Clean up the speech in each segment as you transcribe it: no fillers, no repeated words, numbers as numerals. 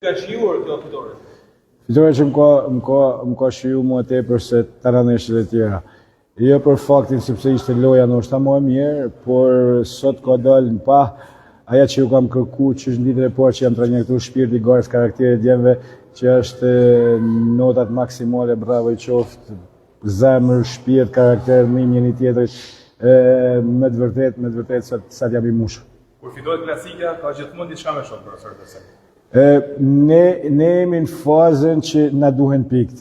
Ka shijuar kjo fitore? Fitore që më ka shiju mua tepër se taraneshët e tjera. Jo për faktin sepse ishte loja ndoshta më e mirë, por sot ka dalë në pa aja që ju kam kërku që është ditën e parë që jam trajnektuar shpirti, garës, karakteri djemve, që është notat maksimale, bravo i qoftë, zemër, shpirt, karakter, më njëri tjetrit, me të vërtet sa t'jam i mushur. Kur fitohet klasika, ka gjithmonë diçka me shok profesor Besaj. Ne jemi në fazën që na duhen pikët.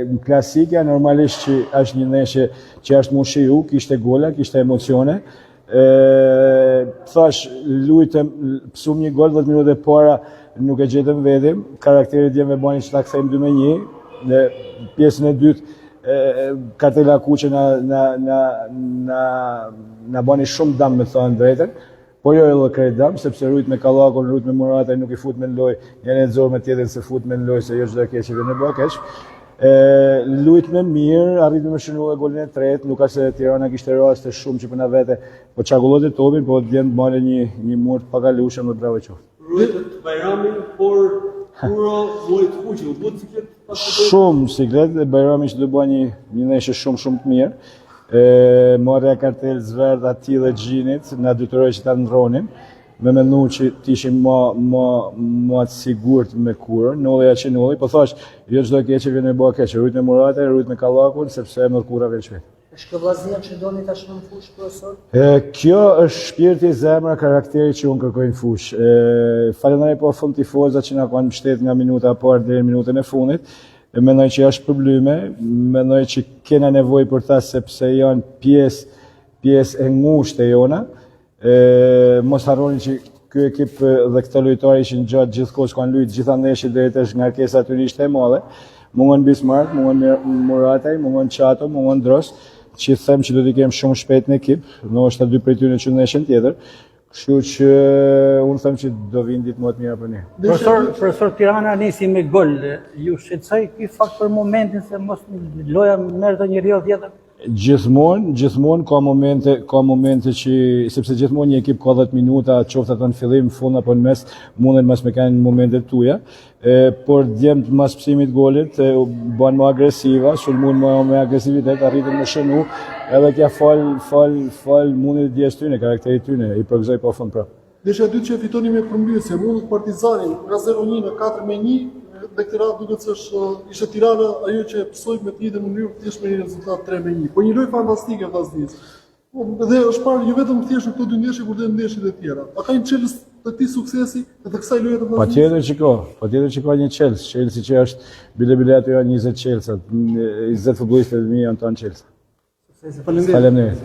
Në klasika normalisht që është një ndeshje që është më shiju, kishte gola, kishte emocione. Thash, lujtëm, pësum një gol, 10 minutë e para nuk e gjetëm vedim, karakterit djemve bani që ta kthejmë 2-1, dhe pjesën e dytë Kartela Kuqe na bani shumë dam me thënë drejtën, por jo edhe krejt dam, sepse rujt me Kallakun, rujt me Murataj nuk i fut me në loj, njën e nëzor me tjetën se fut me në loj, se jo çdo keq që vjen e bë keq. Lujt me mirë, arritëm me shënuar golin e tretë, nuk ka se Tirana kishte raste shumë që përna vete, po çagullot e topin, po djenë bane një murt pakalushëm dhe bravo qoftë. Rujtët Bajrami, por Kuro mori të kuqe, u bë siklet? Shumë siklet, dhe Bajrami që do bëj një ndeshje shumë të mirë. Marrja Kartel, Zverd, Ati dhe Gjinit, na dytëroj që ta ndronin, me mendu që t'ishim ma të sigurt me Kurën, nolli që nolli, po thash, jo çdo keq që vjen e bëha keq, rujt me Murataj, rujt me Kallakun, sepse me Kura vjen shpejt. Është kjo vllaznia që doni tash në fushë, profesor? Kjo është shpirti, zemra, karakteri që unë kërkoj në fushë. Falenderoj po fund tifozat që na kanë mbështet nga minuta e parë deri në minutën e fundit. Mendoj që është probleme, mendoj që kena nevojë për ta sepse janë pjesë e ngushtë e jona. Mos harroni që ky ekip dhe këto lojtarë ishin gjatë gjithkohës kanë luajtur gjitha ndeshjet deri tash, ngarkesa aty ishte e madhe. Mungon Bismarck, mungon Murataj, mungon Çato, mungon Dros, që them që do t'i kem shumë shpejt në ekip, ndoshta dy prej tyre që ndeshën tjetër. Kështu që unë them që do vinë ditë më të mira për ne. Profesor, Tirana nisi me gol. Ju shqetësoi ky fakt për momentin se mos loja merrte një rrjedhë tjetër? Gjithmonë ka momente që sepse gjithmonë një ekip ka 10 minuta, qoftë ato në fillim, fund apo në mes, mundet mas me kanë momente tuja. Por djemt mas pësimit golit ban më agresiva, sulmun me agresivitet, arritën me shënu, edhe kja fal mundit djesë tyne, karakterit tyne, i përgëzoj pa fund prapë. Ndeshja e dytë që fitoni me përmbysje, mundët Partizanin nga 0-1 në 4-1, dhe këtë radhë duket se ishte Tirana ajo që pësoi me të njëjtën mënyrë thjesht me një rezultat 3-1. Po një lojë fantastike vllaznisë. Dhe është parë jo vetëm thjesht këto dy ndeshje, por edhe ndeshjet e tjera. A ka një çelës të këtij suksesi dhe të kësaj loje të vllaznisë? Patjetër që ka një çelës. Çelësi që është bile ato janë 20 çelësa, 20 futbollistë të mi janë tonë çelësa. Faleminderit.